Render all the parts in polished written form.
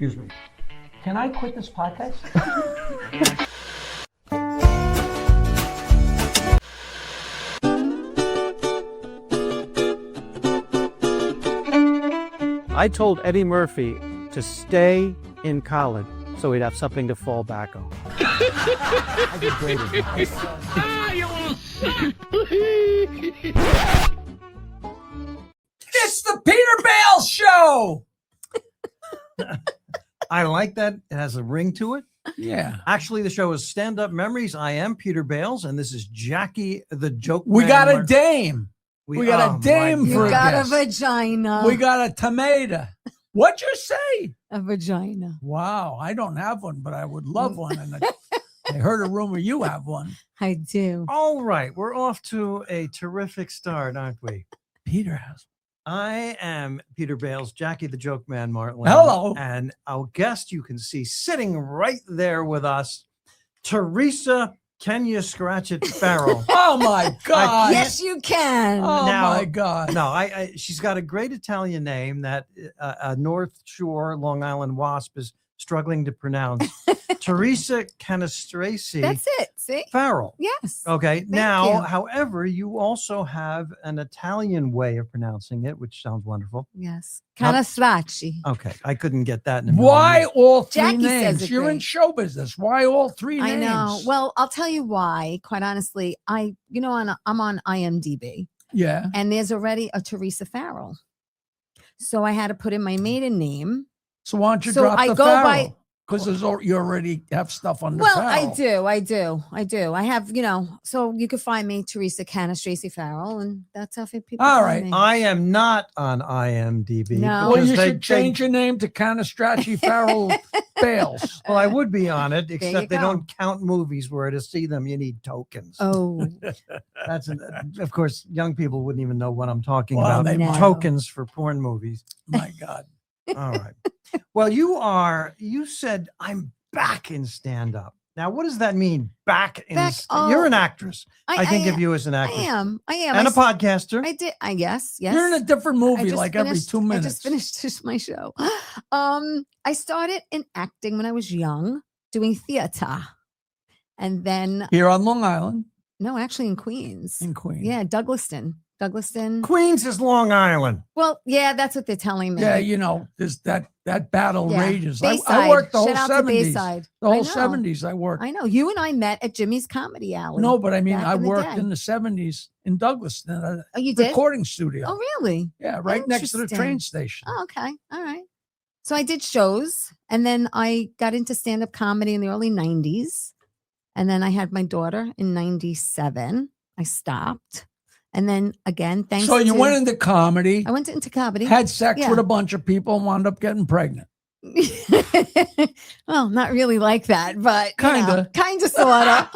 Excuse me. Can I quit this podcast? I told Eddie Murphy to stay in college so he'd have something to fall back on. I did great advice. It's the Peter Bales Show! I like that. It has a ring to it. Yeah. Actually, the show is Stand-Up Memories. I am Peter Bales, and this is Jackie the Joke We Man. got a dame. We got a dame my for You a got a guest. vagina. We got a tomato. What'd you say? a vagina. Wow. I don't have one, but I would love one. And I heard a rumor you have one. I do. All right, we're off to a terrific start, aren't we? Peter has I am Peter Bales, Jackie the Joke Man, Martling. Hello. And our guest you can see sitting right there with us, Theresa Cannistraci Farrell. Oh my God. Yes, you can. Oh Now- my God. No, she's got a great Italian name that a North Shore Long Island wasp is struggling to pronounce. Theresa Cannistraci That's it. See? Farrell. Yes. Okay. Thank Now, you. however, you also have an Italian way of pronouncing it, which sounds wonderful. Yes. How- Cannistraci. Okay. I couldn't get that in a million Why years. all three Jackie says names? it You're in great. show business. Why all three I names? know. Well, I'll tell you why. Quite honestly, I'm on IMDb, Yeah. and there's already a Theresa Farrell, so I had to put in my maiden name. So why don't you So drop I the go by- Farrell? Because you already have stuff on the Well, Farrell. I do. I have, so you can find me Theresa Cannistraci Farrell, and that's how people All find right. me. I am not on IMDb. No. Well, because you they- should change your name to Cannistraci Farrell Bales. Well, I would be on it, you except they go. don't count movies where to see them, you need tokens. Oh, That's of course, young people wouldn't even know what I'm talking Well, about. they might. Tokens for porn movies. My God. All right. Well, you said I'm back in stand-up. Now, what does that mean? Back in you're an actress. I think of you as an I actress. am. And a podcaster. I did. Yes. You're in a different I movie just like every finished- 2 minutes. I just finished my show. I started in acting when I was young, doing theater, and then Here on Long Island no, actually in Queens. in Queens. Yeah, Douglaston. Queens is Long Island. Well, yeah, that's what they're telling me. Yeah, there's that battle Yeah. rages. Bayside. I worked the whole Shout out to 70s. Bayside. The I whole know. 70s I worked. I know you and I met at Jimmy's Comedy Alley. No, but I mean, back I in the worked day. in the 70s in Douglas, in a Oh, you did? recording studio. Oh, really? Yeah, right next to the Interesting. train station. Oh, okay. All right. So I did shows, and then I got into stand-up comedy in the early 90s. And then I had my daughter in 97. I stopped. And then again, thanks So you to- went into comedy, I went into comedy. had sex Yeah. with a bunch of people, and wound up getting pregnant. Well, not really like that, but Kinda. kind of, sort of.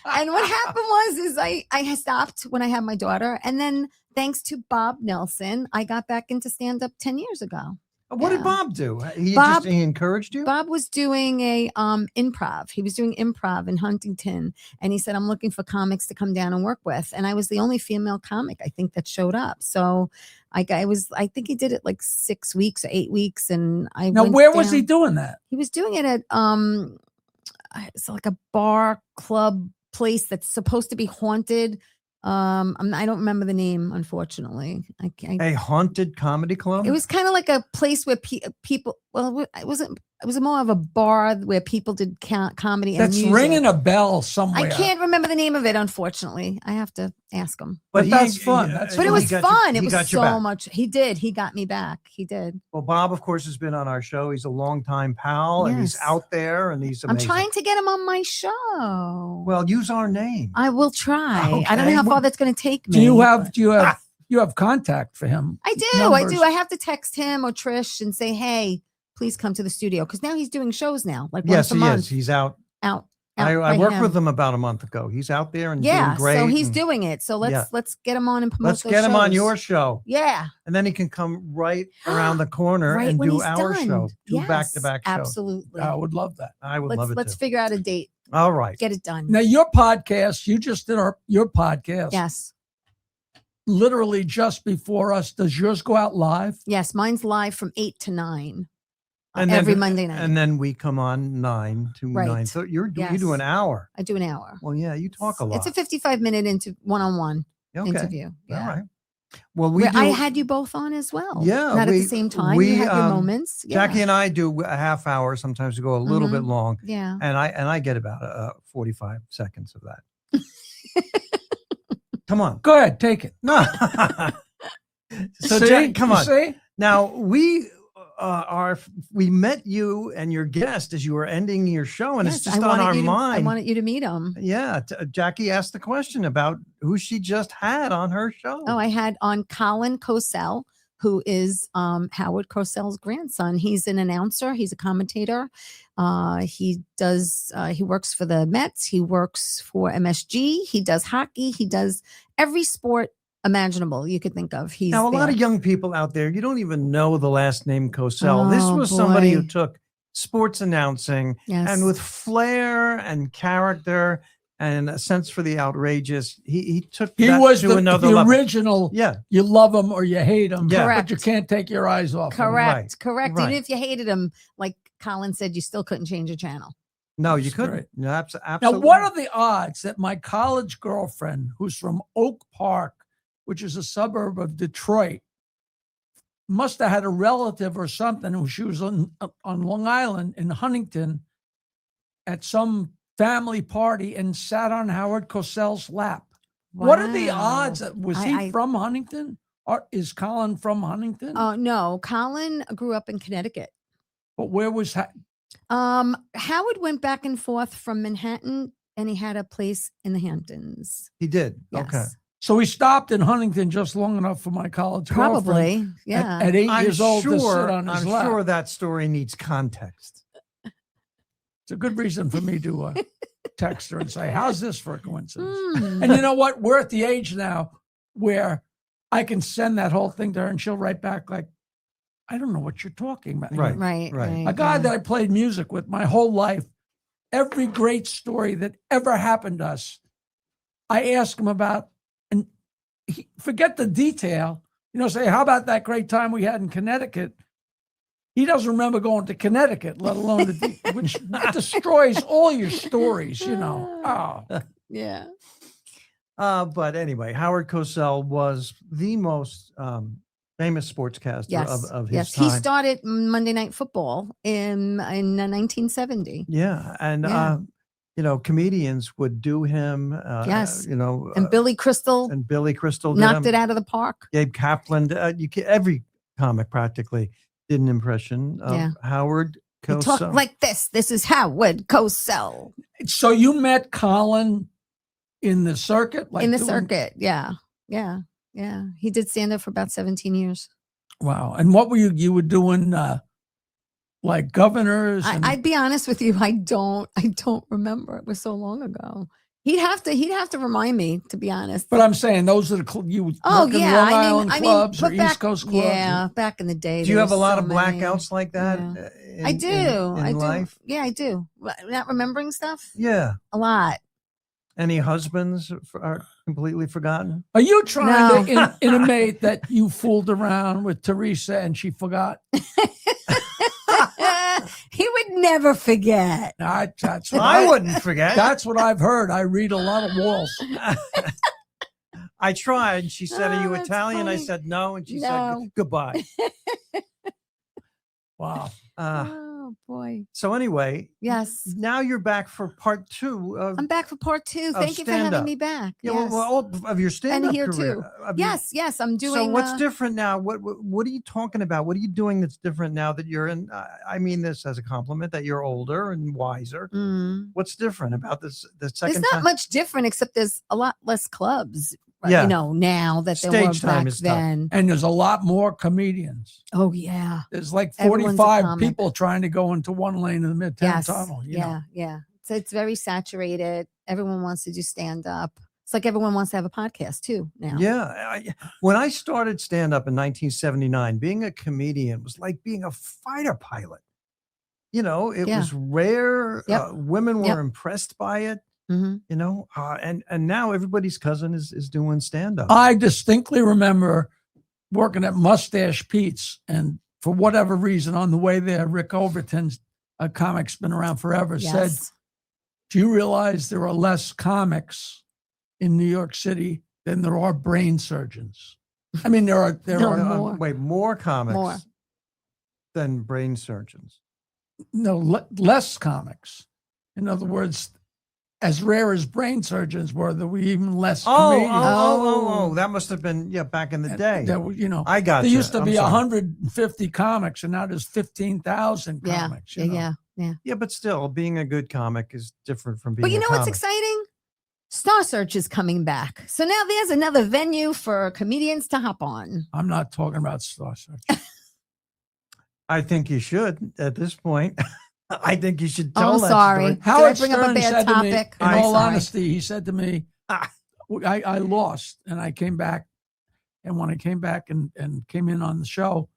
And what happened was I had stopped when I had my daughter, and then thanks to Bob Nelson, I got back into stand-up 10 years ago. What did Yeah. Bob do? He Bob- he encouraged you? Bob was doing a improv. He was doing improv in Huntington, and he said, "I'm looking for comics to come down and work with." And I was the only female comic I think that showed up. So I think he did it like 6 weeks or 8 weeks, and I Now, went where was he down. doing that? He was doing it at it's like a bar club place that's supposed to be haunted. I don't remember the name, unfortunately. I can't. A haunted comedy club? It was kind of like a place where people. Well, it wasn't. It was more of a bar where people did comedy and That's music. ringing a bell somewhere. I can't remember the name of it, unfortunately. I have to ask him. But that's fun. But But it he was got fun. you- It he was got your so back. much. He did. He got me back. He did. Well, Bob, of course, has been on our show. He's a longtime pal, and he's Yes. out there, and he's I'm amazing. trying to get him on my show. Well, use our name. I will try. I don't know Okay. how far that's going to take me. Do you have but- you have contact for him? I do. Numbers? I have to text him or Trish and say, "Hey, please come to the studio," because now he's doing shows now, like Yes, once a he month. is. He's out. Out. I by worked him. with him about a month ago. He's out there and Yeah, doing great. so he's and doing it. So let's Yeah. get him on and promote. Let's those get him on shows. your show, Yeah, and then he can come right around the corner right and when do he's our done. show, two Yes, back-to-back shows. Absolutely. I would love that. I would love it Let's too. figure out a date. All right. Get it done. Now your podcast, you just did your podcast. Yes. Literally just before us. Does yours go out live? Yes. Mine's live from 8 to 9. every Monday night. And then we come on 9 to Right. 9. So you do Yes. an hour. I do an hour. Well, yeah, you talk a lot. It's a 55-minute one-on-one Okay. interview. Yeah. All right. Well, I had you both on as well. Yeah, Not at the same time. You had your moments. Yeah. Jackie and I do a half hour. Sometimes we go a little bit long. Yeah. And I get about 45 seconds of that. Come on. Go ahead, take it. No. So See? Jack, come You on. See? Now we met you and your guest as you were ending your show, and Yes, it's just on our mind. I wanted you to meet him. Yeah, Jackie asked the question about who she just had on her show. Oh, I had on Colin Cosell, who is Howard Cosell's grandson. He's an announcer. He's a commentator. He works for the Mets. He works for MSG. He does hockey. He does every sport imaginable you could think of. He's Now, a lot there. of young people out there, you don't even know the last name Cosell. This Oh, was somebody who boy. took sports announcing Yes. and with flair and character and a sense for the outrageous, he took He that was to the another level. original. Yeah. You love him or you hate him. Yeah. But you Correct. can't take your eyes off him. Correct. Correct. Right. Even if you hated him, like Colin said, you still couldn't change a channel. No, you That's couldn't. great. No, Now, absolutely. what are the odds that my college girlfriend, who's from Oak Park, which is a suburb of Detroit, must have had a relative or something who she was on Long Island in Huntington at some family party and sat on Howard Cosell's lap. What are the Wow. odds? Was he I- from Huntington? Or is Colin from Huntington? Oh no, Colin grew up in Connecticut. But where was Howard went back and forth from Manhattan, and he had a place in the Hamptons. He did. Yes. Okay. so he stopped in Huntington just long enough for my college girlfriend Probably. Yeah. at 8 years old to sit on his I'm lap. sure that story needs context. It's a good reason for me to text her and say, how's this for a coincidence? Hmm. And you know what? We're at the age now where I can send that whole thing to her and she'll write back like, I don't know what you're talking about. Right. Right. A guy that I played music with my whole life, every great story that ever happened to us, I ask him about, and forget the detail, say, how about that great time we had in Connecticut? He doesn't remember going to Connecticut, let alone which destroys all your stories, Oh, Yeah. But anyway, Howard Cosell was the most famous sportscaster Yes. of his Yes. time. He started Monday Night Football in 1970. Yeah, and Yeah. comedians would do him. Yes. and Billy Crystal Billy Crystal did knocked him. it out of the park. Gabe Kaplan. Every comic practically did an impression of Yeah. Howard He Cosell. talked like this. This is Howard Cosell. so you met Colin in the circuit? In the doing- circuit. Yeah. Yeah. Yeah. He did stand up for about 17 years. Wow. And what were you were doing like governors? And, I'd be honest with you. I don't remember. It was so long ago. He'd have to remind me, to be honest. but I'm saying those are the you Oh, work in yeah, Long I mean- Island I mean, clubs or but back- East Coast clubs. Yeah, back in the day. do you there have a was lot so of many. blackouts like that? Yeah. I do. I do. Life? Yeah, I do. Not remembering stuff? Yeah. A lot. Any husbands are completely forgotten? Are you trying No. to intimate that you fooled around with Theresa and she forgot? He would never forget. That's what I wouldn't forget. That's what I've heard. I read a lot of walls. I tried. She said, "Are Oh, you that's Italian?" I funny. said, "No," and she said, No. "Goodbye." Wow. Oh boy. So anyway, Yes. now you're back for part 2 of I'm back for part 2. Of Thank you for having stand-up. me back. yeah, Yes. well, all of your stand-up here career. too. Of your- Yes, I'm doing. So what's different now? What are you talking about? What are you doing that's different now that you're in? I mean this as a compliment that you're older and wiser. Mm. What's different about this? The There's second not time? much different except there's a lot less clubs. Yeah. Now that there Stage were time back is tough. then. And there's a lot more comedians. Oh yeah. There's like Everyone's a 45 comic. people trying to go into one lane of the Midtown Yes. Tunnel. you know. Yeah. So it's very saturated. Everyone wants to do stand up. It's like everyone wants to have a podcast too now. Yeah. When I started stand up in 1979, being a comedian was like being a fighter pilot. It Yeah. was rare. Yep. Women were Yep. impressed by it. Mhm. And now everybody's cousin is doing stand up. I distinctly remember working at Mustache Pete's, and for whatever reason, on the way there, Rick Overton's a comic's been around forever, said, Yes. do you realize there are less comics in New York City than there are brain surgeons? I mean, there are more. Wait, more comics More. than brain surgeons. less comics. In other words, as rare as brain surgeons were, there were even less comedians. That must have been back in the day. There were, I got there you. used to I'm be sorry. 150 comics, and now there's 15,000 Yeah. comics. you know. Yeah. Yeah, but still, being a good comic is different from being. But you a know what's comic. exciting? Star Search is coming back. So now there's another venue for comedians to hop on. I'm not talking about Star Search. I think you should at this point. I think you should Oh, tell I'm that sorry. story. Did I Howard bring up a Stern bad said topic? to me, in I'm all sorry. honesty, he said to me, Ah. I lost, and I came back. And when I came back and came in on the show,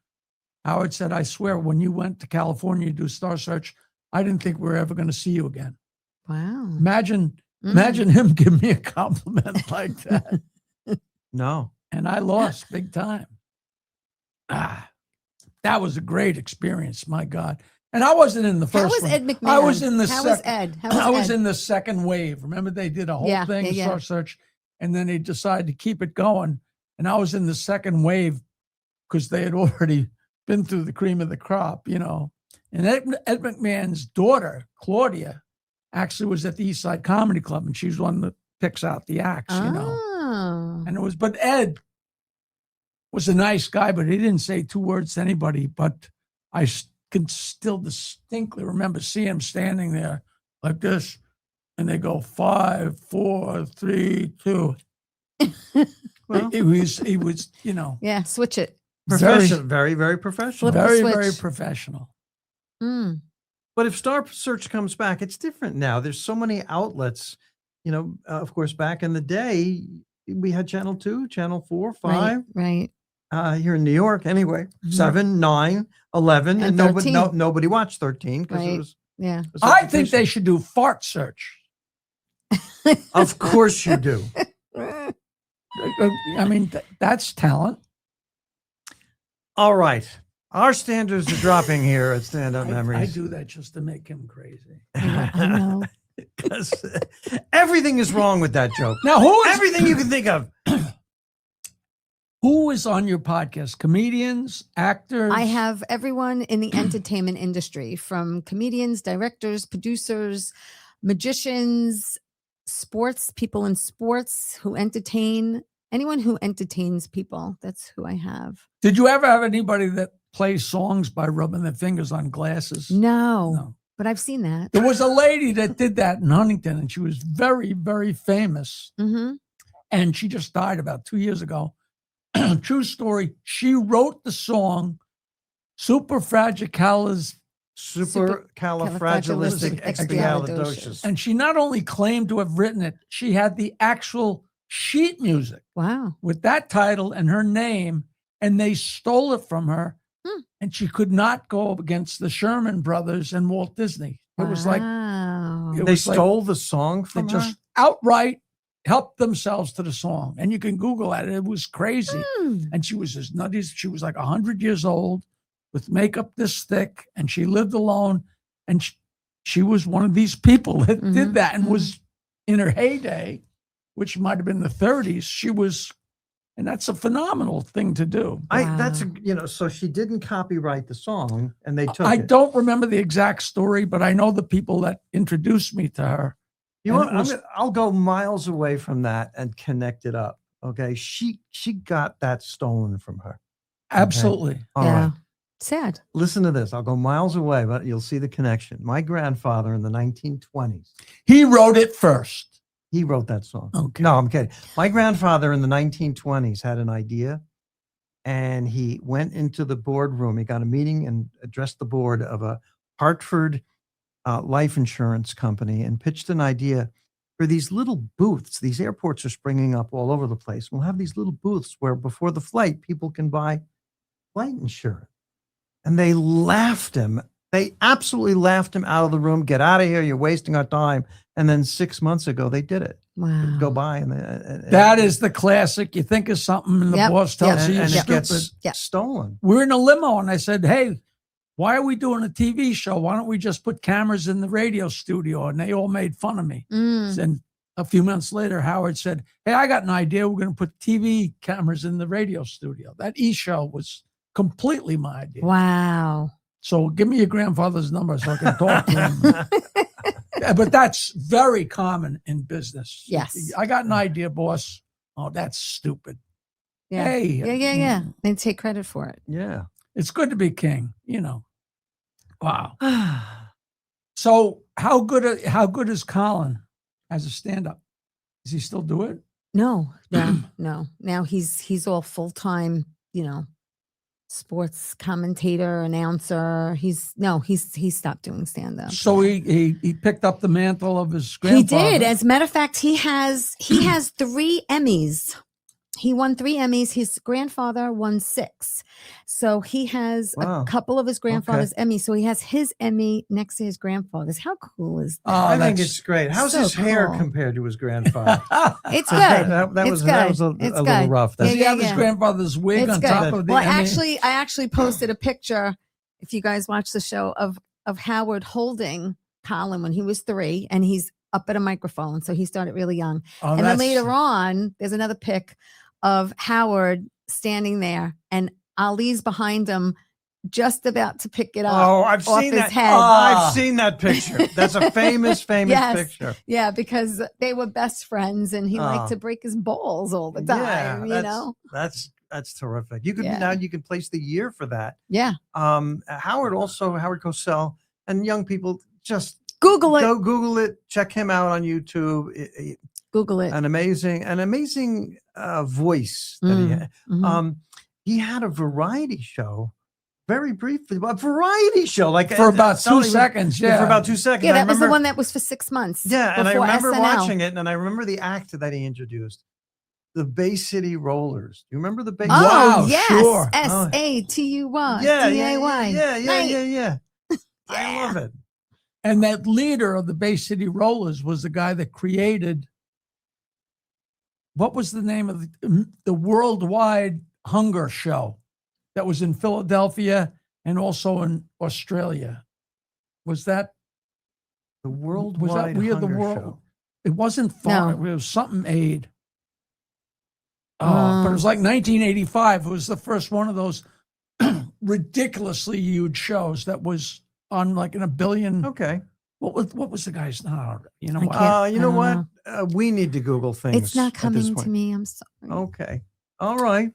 Howard said, I swear, when you went to California to do Star Search, I didn't think we were ever going to see you again. Wow. Imagine him give me a compliment like that. No. And I lost big time. That was a great experience, my God. And I wasn't in the How first was one. Ed McMahon? I was in the How was second. Ed? How was I was Ed? in the second wave. Remember, they did a whole Yeah, thing, yeah. Star Search, and then they decided to keep it going. And I was in the second wave because they had already been through the cream of the crop, you know. And Ed McMahon's daughter, Claudia, actually was at the East Side Comedy Club, and she's one that picks out the acts, you know. Oh. And but Ed was a nice guy, but he didn't say two words to anybody. But I can still distinctly remember seeing him standing there like this, and they go 5, 4, 3, 2. Well, He was, you know, Yeah, switch it. professional, very, very professional. Flip the very, switch. very professional. Mm. But if Star Search comes back, it's different now. There's so many outlets. You know, of course, back in the day, we had Channel 2, Channel 4, 5. Right. Here in New York, anyway, Mhm. 7, 9, 11, And and nobody, 13. nobody watched 13 because Right. it was. Yeah. it was I think they education. should do Fart Search. Of course you do. I mean, that's talent. All right, our standards are dropping here at Stand-Up I Memories. do that just to make him crazy. I know. Because everything is wrong with that joke. Now, Everything you can think of. who is on your podcast? Comedians, actors? I have everyone in the entertainment industry, from comedians, directors, producers, magicians, sports people in sports who entertain. Anyone who entertains people, that's who I have. Did you ever have anybody that plays songs by rubbing their fingers on glasses? No, but I've seen that. There was a lady that did that in Huntington, and she was very, very famous. Mm-hmm. And she just died about 2 years ago. True story. She wrote the song Supercalifragilisticexpialidocious. and she not only claimed to have written it, she had the actual sheet music Wow. with that title and her name, and they stole it from her. And she could not go up against the Sherman Brothers and Walt Disney. It was like Wow. it They was like stole the song they from her? just outright helped themselves to the song. And you can Google it. It was crazy. And she was as nutty. She was like 100 years old with makeup this thick, and she lived alone. And she was one of these people that did that and was in her heyday, which might have been the 30s. She was, and that's a phenomenal thing to do. So she didn't copyright the song and they took I it. don't remember the exact story, but I know the people that introduced me to her. You know And what? I'll go miles away from that and connect it up. Okay. She got that stolen from her. Absolutely. All Yeah. right. Sad. Listen to this. I'll go miles away, but you'll see the connection. My grandfather in the 1920s, He wrote it first. he wrote that song. Okay. No, I'm kidding. My grandfather in the 1920s had an idea, and he went into the boardroom. He got a meeting and addressed the board of a Hartford life insurance company and pitched an idea for these little booths. These airports are springing up all over the place. We'll have these little booths where before the flight, people can buy flight insurance. And they laughed him. They absolutely laughed him out of the room. Get out of here. You're wasting our time. And then 6 months ago, they did it. Wow. Go by and That is the classic. You think of something and the Yep, boss tells you you're and it stupid. gets stolen. We're in a limo and I said, hey, why are we doing a TV show? Why don't we just put cameras in the radio studio? And they all made fun of me. Mm. And a few months later, Howard said, hey, I got an idea. We're going to put TV cameras in the radio studio. That show was completely my idea. Wow. So give me your grandfather's number so I can talk to him. Yeah, but that's very common in business. Yes. I got an idea, boss. Oh, that's stupid. Yeah. Hey. Yeah. They take credit for it. Yeah. It's good to be king, Wow. So how good is Colin as a stand-up? Does he still do it? No. Now he's all full-time, sports commentator, announcer. He's stopped doing stand-up. So he picked up the mantle of his grandfather. He did. As a matter of fact, he has 3 Emmys. He won 3 Emmys. His grandfather won 6. So he has a couple of his grandfather's Emmys. So he has his Emmy next to his grandfather's. How cool is that? I think it's great. How's so his hair cool. compared to his grandfather? It's good. That was It's a good. little rough. Does That's, he have his grandfather's wig It's on good. top of the Well, Emmy? I actually posted a picture, if you guys watch the show, of Howard holding Colin when he was 3, and he's up at a microphone. So he started really young. Oh, And then that's- later on, there's another pic of Howard standing there, and Ali's behind him, just about to pick it up. I've off seen his that. head. I've seen that picture. That's a famous Yes. picture. Yeah, because they were best friends, and he liked to break his balls all the time. That's terrific. You could Yeah. now you can place the year for that. Yeah. Howard Cosell, and young people just Google it. go Google it. Check him out on YouTube. Google it. An amazing voice that he had. Mhm. He had a variety show, very briefly, a variety show, like For about 2 Hollywood- seconds, yeah. for about 2 seconds. Yeah, I that was the remember- one that was for 6 months. Yeah, and I before remember SNL. watching it, and I remember the act that he introduced, the Bay City Rollers. Do you remember the Bay? Oh, Wow, yes. sure. SATUY. Yeah, DAY. yeah. I love it. And that leader of the Bay City Rollers was the guy that created, what was the name of the worldwide hunger show that was in Philadelphia and also in Australia? Was that The worldwide We Are the Hunger World? Show. It wasn't far. No. It was something aid. But it was like 1985. It was the first one of those ridiculously huge shows that was on like in a billion. Okay. What was the guy's name? You know I what? can't- You know I what? don't We need to Google things. It's not at this coming to point. me. I'm sorry. Okay. All right.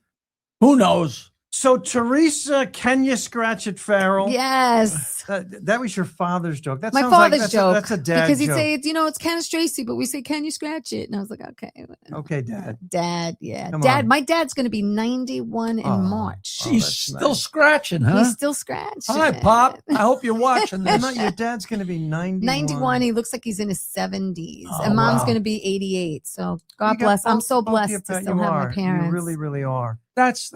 Who knows? So Theresa Cannistraci Farrell. Yes. That was your father's joke. That My sounds like father's joke. that's a dad Because he'd joke. say, it's Cannistraci, but we say, can you scratch it? And I was like, okay. Okay, Dad. Dad, yeah. Come Dad, on. my dad's going to be 91 in Oh. March. She's that's still nice. scratching, huh? He's still scratching. Hi, Pop. I hope you're watching And this. your dad's going to be 91. 91. He looks like he's in his 70s. Oh, and mom's wow. going to be 88. So You God got bless. I'm both- so both your blessed to pa- still you have are. my parents. You really, really are. That's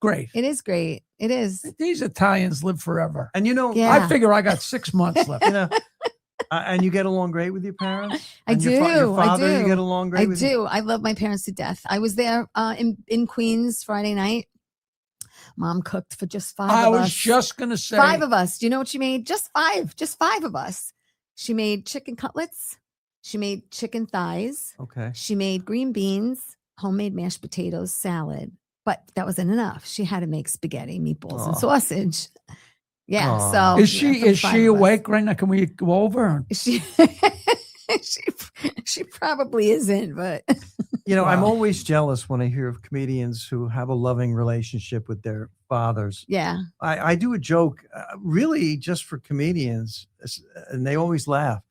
great. It is great. It is. These Italians live forever. And Yeah. I figure I got 6 months left. And you get along great with your parents? I And do. Your father, I do. you get along great I with? do. I love my parents to death. I was there in Queens Friday night. Mom cooked for just 5 I of was us. just going to say. 5 of us. Do you know what she made? Just 5 of us. She made chicken cutlets. She made chicken thighs. Okay. She made green beans, homemade mashed potatoes, salad. But that wasn't enough. She had to make spaghetti, meatballs, and Aw. sausage. Yeah. Aw. So Is she for the is 5 she of us. awake right now? Can we go over? She she probably isn't, but I'm Wow. always jealous when I hear of comedians who have a loving relationship with their fathers. yeah. I do a joke, really just for comedians, and they always laugh.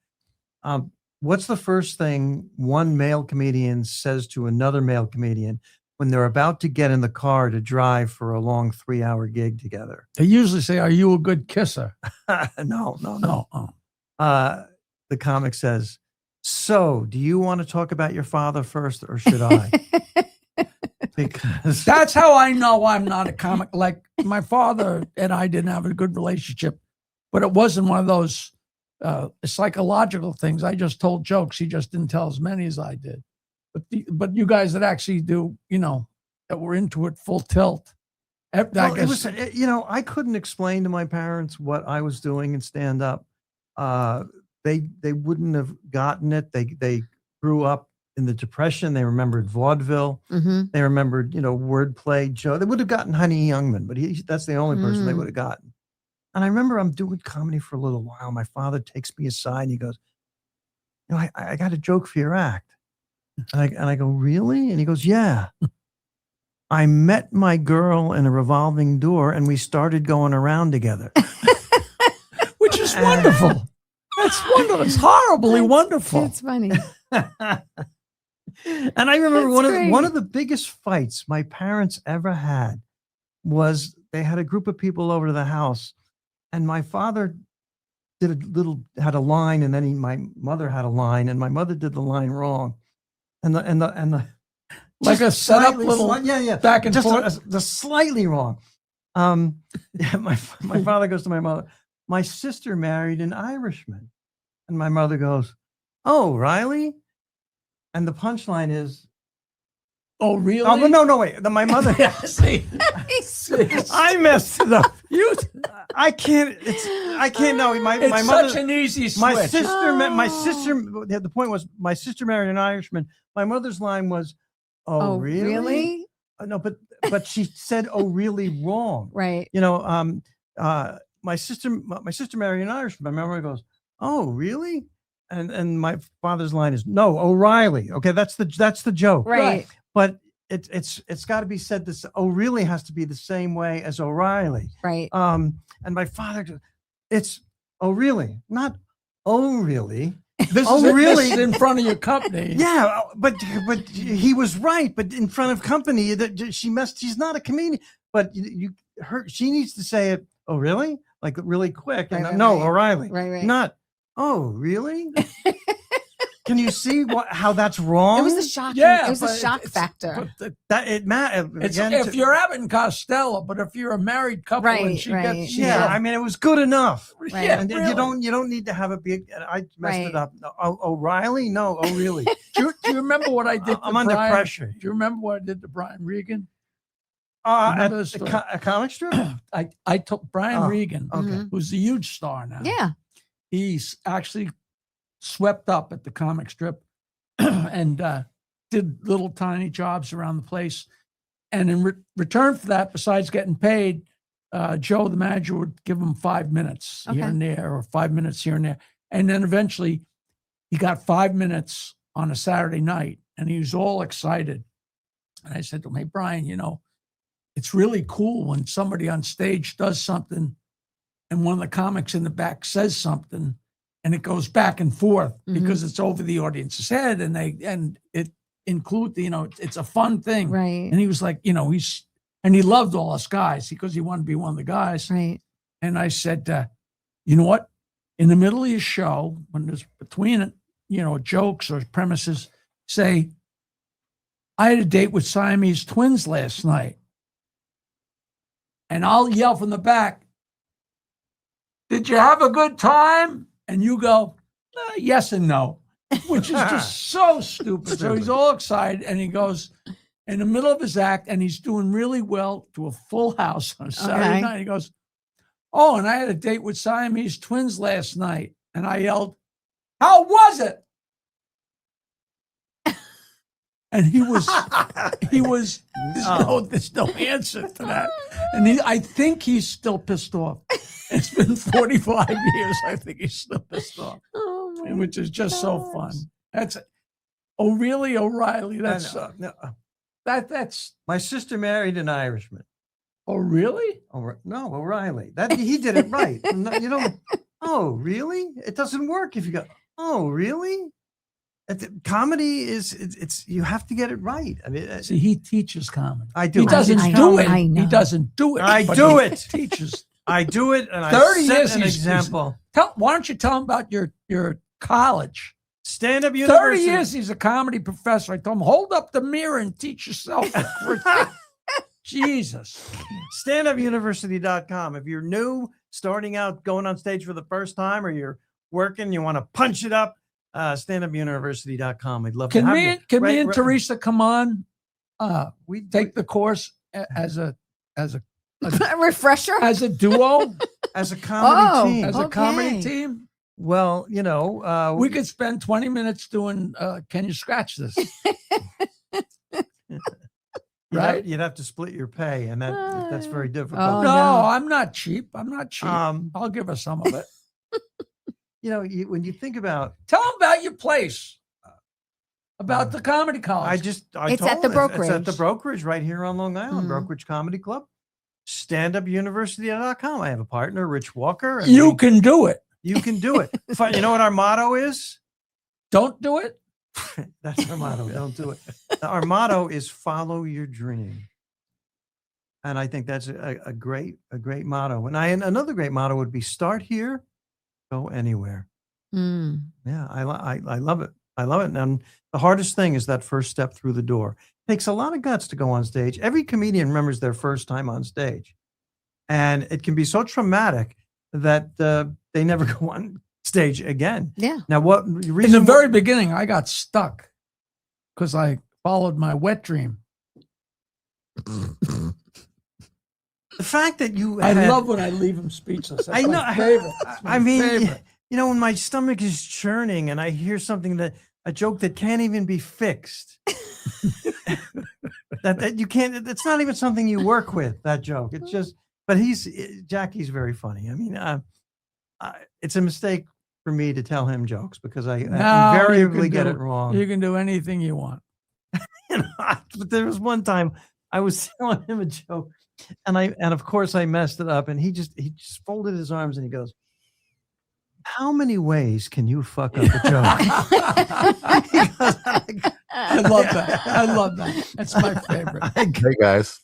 What's the first thing one male comedian says to another male comedian when they're about to get in the car to drive for a long 3-hour gig together? They usually say, "Are you a good kisser?" No. No. Oh. The comic says, "So, do you want to talk about your father first, or should I?" Because That's how I know I'm not a comic. Like my father and I didn't have a good relationship, but it wasn't one of those psychological things. I just told jokes. He just didn't tell as many as I did. But you guys that actually do, that were into it full tilt. Well, it was, I couldn't explain to my parents what I was doing in stand up. They wouldn't have gotten it. They grew up in the Depression. They remembered vaudeville. Mm-hmm. They remembered, wordplay, Joe. They would have gotten Honey Youngman, but that's the only person they would have gotten. And I remember I'm doing comedy for a little while. My father takes me aside and he goes, I got a joke for your act. And I go, really? And he goes, yeah. I met my girl in a revolving door and we started going around together. Which is wonderful. That's wonderful. It's horribly wonderful. It's funny. And I remember That's one of the biggest fights my parents ever had was they had a group of people over to the house, and my father had a line, and then my mother had a line, and my mother did the line wrong, and the like a setup little back and forth, the slightly wrong. My father goes to my mother, my sister married an Irishman, and my mother goes, oh, Riley. And the punchline is, oh, really? Oh, no, wait. My mother. See, I messed it up. I can't. I can't. No, my mother. Such an easy switch. My sister. The point was, my sister married an Irishman. My mother's line was, "Oh, really? No, but she said, "Oh, really?" Wrong. Right. My sister married an Irishman. My mother goes, "Oh, really?" And my father's line is, no, O'Reilly. Okay, that's the joke. Right. But it's got to be said this. O'Reilly has to be the same way as O'Reilly. Right. And my father, it's O'Reilly, not O'Reilly. This is in front of your company. Yeah, but he was right. But in front of company, that she's not a comedian. But she needs to say it. Oh, really? Like really quick. Right, And no, right. O'Reilly. Right. Not. Oh, really? Can you see how that's wrong? It was a shock. Yeah, it was a shock factor. That it matters. If you're Abbott and Costello, but if you're a married couple and she gets, I mean, it was good enough. Right. Yeah, And really. you don't need to have a big. I messed it up. No, O'Reilly? No. Oh, really? Do you remember what I did? I'm under pressure. Do you remember what I did to Brian Regan? At a comic strip. I took Brian Regan, Okay. who's a huge star now. Yeah. He's actually swept up at the comic strip and did little tiny jobs around the place. And in return for that, besides getting paid, Joe, the manager, would give him 5 minutes here and there, or 5 minutes here and there. And then eventually he got 5 minutes on a Saturday night and he was all excited. And I said to him, hey, Brian, it's really cool when somebody on stage does something and one of the comics in the back says something and it goes back and forth because it's over the audience's head and it include, it's a fun thing. Right. And he was like, he loved all us guys because he wanted to be one of the guys. Right. And I said, you know what? In the middle of your show, when there's between it, jokes or premises, say, I had a date with Siamese twins last night. And I'll yell from the back, did you have a good time? And you go, yes and no, which is just so stupid. So he's all excited and he goes in the middle of his act and he's doing really well to a full house on a Saturday night. He goes, oh, and I had a date with Siamese twins last night. And I yelled, how was it? And there's no answer to that. And I think he's still pissed off. It's been 45 years. I think he's still pissed off, which is just so fun. That's, oh, really, O'Reilly? That's that's. My sister married an Irishman. Oh, really? Oh, no, O'Reilly. He did it right. Oh, really? It doesn't work if you go, oh, really? Comedy is you have to get it right. I mean, see, he teaches comedy. I do. He doesn't do it. I know. He doesn't do it. I do it. Teaches. I do it, and 30 I set years an example. Why don't you tell him about your college? Stand-Up University. 30 years he's a comedy professor. I told him, hold up the mirror and teach yourself. Jesus. StandUpUniversity.com. If you're new, starting out, going on stage for the first time, or you're working, you want to punch it up, standupuniversity.com. We'd love to Can have me, you. can me and Theresa come on? We Take the course as a refresher. as a duo, as a comedy team. as a comedy team. Well, you know, We could spend 20 minutes doing. Can you scratch this? Right? You'd have to split your pay, and that's very difficult. Oh, no, no. I'm not cheap. I'm not cheap. I'll give her some of it. You know, when you think about, Tell them about your place, about the comedy college. It's told at the them, It's at brokerage. the brokerage right here on Long Island, Mhm. Brokerage Comedy Club, standupuniversity.com. I have a partner, Rich Walker. And you can do it. You can do it. You know what our motto is? Don't do it. That's our motto. Don't do it. Our motto is follow your dream. And I think that's a great motto. And another great motto would be start here, go anywhere. Mm. Yeah, I love it. I love it. And the hardest thing is that first step through the door. It takes a lot of guts to go on stage. Every comedian remembers their first time on stage. And it can be so traumatic that they never go on stage again. Yeah. Now, what In reason? the very beginning, I got stuck because I followed my wet dream. the fact that you, I had- love when I leave them speechless. That's I know. my favorite. That's my I mean, favorite. you know, when my stomach is churning and I hear something a joke that can't even be fixed. that you can't. It's not even something you work with. That joke. It's just. But Jackie's very funny. I mean, it's a mistake for me to tell him jokes because I invariably get it wrong. You can do anything you want. But there was one time I was telling him a joke, and of course I messed it up, and he just folded his arms and he goes, "How many ways can you fuck up a joke?" I love that. I love that. That's my favorite. Hey guys,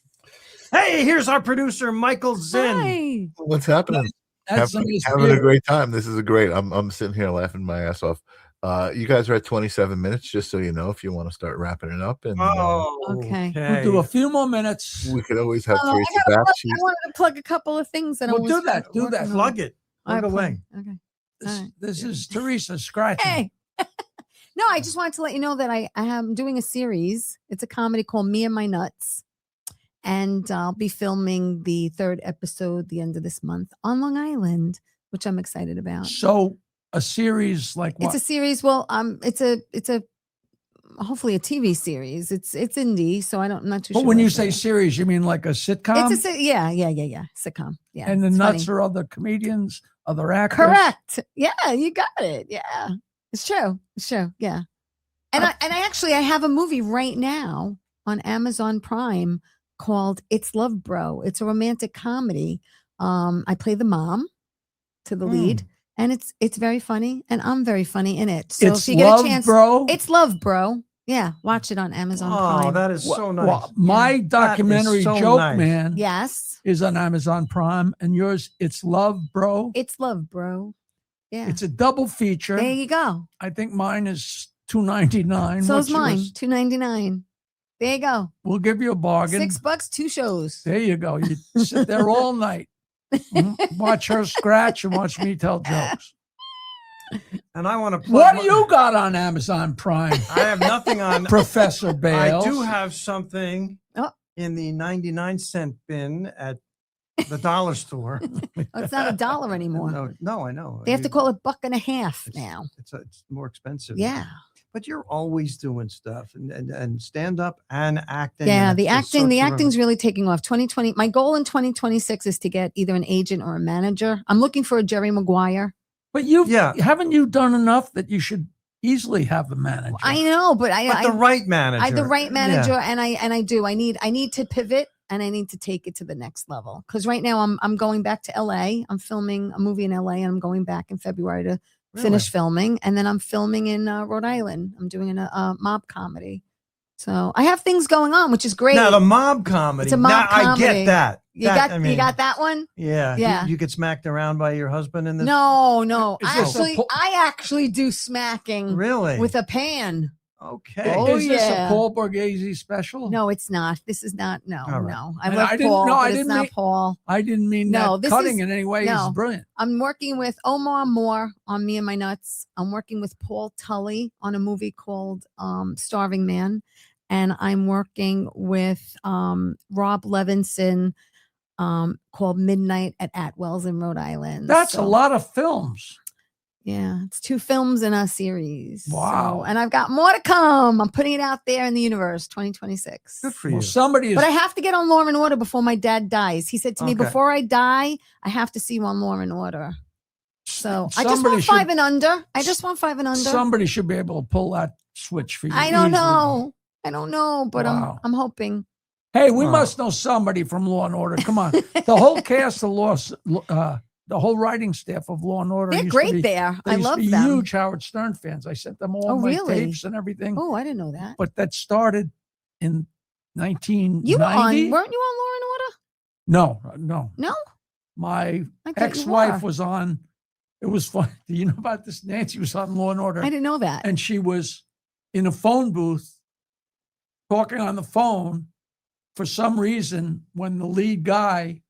Hey, here's our producer, Michael Zinn. Hi. what's happening? That's Having a great time. This is great. I'm sitting here laughing my ass off. You guys are at 27 minutes, just so you know, if you want to start wrapping it up. And Okay. We'll do a few more minutes. we could always have Oh, Theresa I back. wanted to plug a couple of things that I We'll was do that. Do that. Plug it. I Plug away. Okay. This, Alright. this is Theresa scratching. Hey. No, I just wanted to let you know that I am doing a series. It's a comedy called Me and My Nuts. And I'll be filming the 3rd episode the end of this month on Long Island, which I'm excited about. So a series like what? It's a series. Well, it's a hopefully a TV series. It's indie, so I'm not too sure. But when what you to say series, you mean like a sitcom? it's yeah, sitcom. Yeah, and the it's nuts funny. are other comedians, other actors. Correct. Yeah, you got it. Yeah, it's true. It's true. Yeah, and I actually have a movie right now on Amazon Prime called It's Love Bro. It's a romantic comedy. I play the mom to the lead, and it's very funny, and I'm very funny in it. So It's if you get Love a chance, Bro. It's Love Bro. Yeah, watch it on Amazon Oh, Prime. that is so nice. Well, my documentary so Joke nice. Man Yes, is on Amazon Prime, and yours, It's Love Bro. It's Love Bro. Yeah, It's a double feature. there you go. I think mine is $2.99. So What's is mine. yours? $2.99. There you go. We'll give you a bargain. $6, 2 shows. There you go. You sit there all night, watch her scratch, and watch me tell jokes. And I want to plug What do you got on Amazon Prime, I have nothing on. Professor Bales? I do have something Oh. in the 99-cent bin at the dollar store. Oh, it's not $1 anymore. No, I know. They have to call it $1.50 now. It's more expensive. Yeah. But you're always doing stuff and stand up and acting. Yeah, and the it's just so acting's terrific. really taking off. 2020. My goal in 2026 is to get either an agent or a manager. I'm looking for a Jerry Maguire. But haven't you done enough that you should easily have a manager? I know, but the right manager. the right manager, Yeah. and I do. I need to pivot, and I need to take it to the next level. Because right now I'm going back to LA. I'm filming a movie in LA, and I'm going back in February to finish filming, and then I'm filming in Rhode Island. I'm doing a mob comedy. So I have things going on, which is great. Now the mob comedy. It's a mob now, I comedy. get that. You got that one? Yeah. Yeah. You get smacked around by your husband in this. No. Is this a I actually do smacking Really? with a pan. Okay. Oh, Is this yeah. a Paul Borghese special? No, it's not. This is not. No, All right. no. I And love I didn't- Paul, no, I but it's didn't not mean- Paul. I didn't mean No, that this cutting is- in any way. no. He's brilliant. I'm working with Omar Moore on Me and My Nuts. I'm working with Paul Tully on a movie called Starving Man. And I'm working with Rob Levinson called Midnight at Atwell's in Rhode Island. That's a So, lot of films. Yeah, it's 2 films in a series. Wow. So, and I've got more to come. I'm putting it out there in the universe, 2026. Good for Well, you. somebody is. But I have to get on Law and Order before my dad dies. He said to me, Okay. before I die, I have to see you on Law and Order. So I just somebody want should- 5 and under. I just want 5 and under. Somebody should be able to pull that switch for you. I don't easily. know. I don't know, but Wow. I'm hoping. Hey, we Wow. must know somebody from Law and Order. Come on, the whole cast of the whole writing staff of Law and Order. They're used to great be- there. they I used to love be them. huge Howard Stern fans. I sent them all Oh, my really? tapes and everything. Oh, I didn't know that. But that started in 1990. You were on? Weren't you on Law and Order? No. No, My I thought you ex-wife were. was on. It was fun. Do you know about this? Nancy was on Law and Order. I didn't know that. And she was in a phone booth talking on the phone for some reason when the lead guy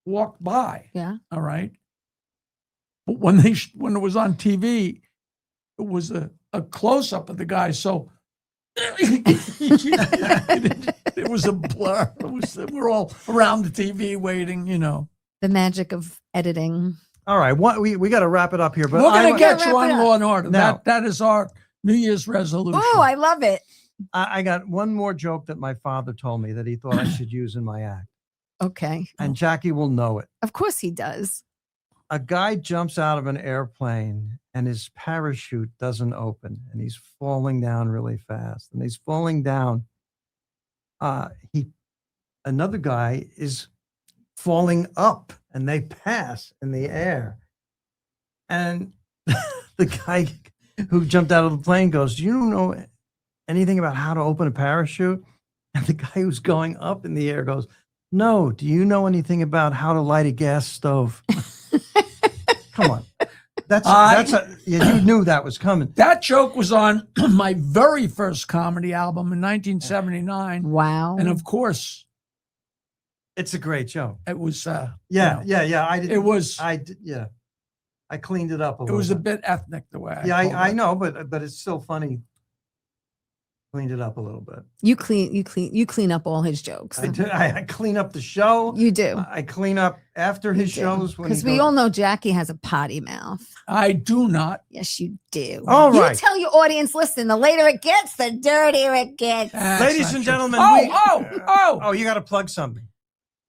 walked by. Yeah. All right. But when it was on TV, it was a close-up of the guy. So it was a blur. We're all around the TV waiting, The magic of editing. All right. We got to wrap it up here. But We're going I- to get Yeah, you wrap on it up. Law and Order. Now- That is our New Year's resolution. Oh, I love it. I got one more joke that my father told me that he thought I should use in my act. Okay. And Jackie will know it. Of course he does. A guy jumps out of an airplane and his parachute doesn't open and he's falling down really fast. And he's falling down. Another guy is falling up and they pass in the air. And the guy who jumped out of the plane goes, "Do you know anything about how to open a parachute?" And the guy who's going up in the air goes, "No, do you know anything about how to light a gas stove?" Come on. You knew that was coming. That joke was on my very first comedy album in 1979. Wow. And of course, It's a great joke. it was, Yeah. it was, I cleaned it up a it little was a bit. bit ethnic the way Yeah, told I it. know, but it's still funny. Cleaned it up a little bit. you clean up all his jokes. I clean up the show. You do. I clean up after his shows. when he Because we goes- all know Jackie has a potty mouth. I do not. Yes, you do. All You right. tell your audience, listen, the later it gets, the dirtier it gets. That's Ladies not and true. gentlemen, Oh, you got to plug something.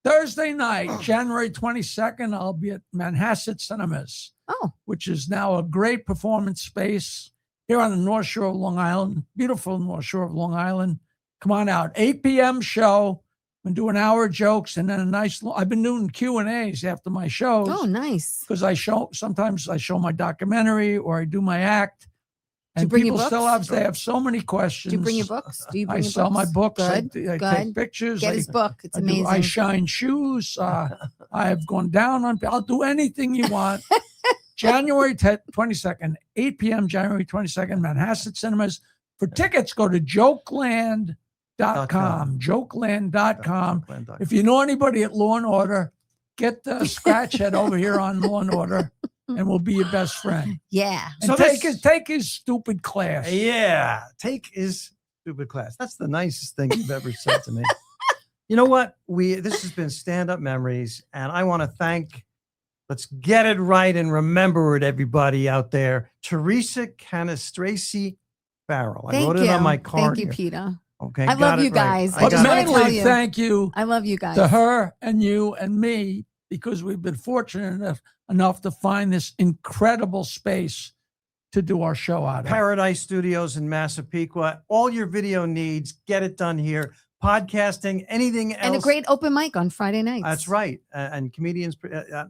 Thursday night, January 22nd, I'll be at Manhasset Cinemas, Oh, which is now a great performance space here on the North Shore of Long Island, beautiful North Shore of Long Island. Come on out, 8 p.m. show. I'm gonna do an hour of jokes and then I've been doing Q&As after my shows. oh, nice. Because sometimes I show my documentary or I do my act. Do you And bring your people books? they have so many questions. Do you bring your books? Do you bring I your sell my books. Good. I good. take pictures. Get his book. It's I amazing. shine shoes. I've gone down on. I'll do anything you want. January 22nd, 8 p.m. January 22nd, Manhasset Cinemas. For tickets, go to jokeland.com. Jokeland.com. If you know anybody at Law and Order, get the scratch head over here on Law and Order, and we'll be your best friend. Yeah. And So take his stupid class. Yeah, take his stupid class. That's the nicest thing you've ever said to me. You know what? This has been Stand-Up Memories, and I want to thank. Let's get it right and remember it, everybody out there. Theresa Cannistraci Farrell. I Thank wrote you. it on my card. Thank you, here. Peter. Okay, I got love it you right. guys. I But just got wanna it. tell mainly, you. thank you I love you guys. to her and you and me, because we've been fortunate enough to find this incredible space to do our show out of. Paradise Studios in Massapequa. All your video needs, get it done here. Podcasting, anything else. And a great open mic on Friday nights. That's right. And comedians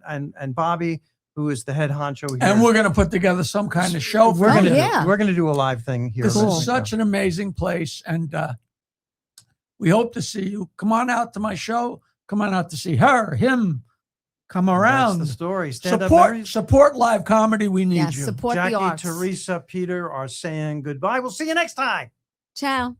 and Bobby, who is the head honcho here. And we're going to put together some kind of show. We're for gonna you. yeah. we're gonna do a live thing here. This Cool. is such an amazing place, and we hope to see you. Come on out to my show. Come on out to see her, him. Come And around. That's the story. Stand-up Support memories. support live comedy. We need Yes, you. support Jackie, the arts. Theresa, Peter are saying goodbye. We'll see you next time. Ciao.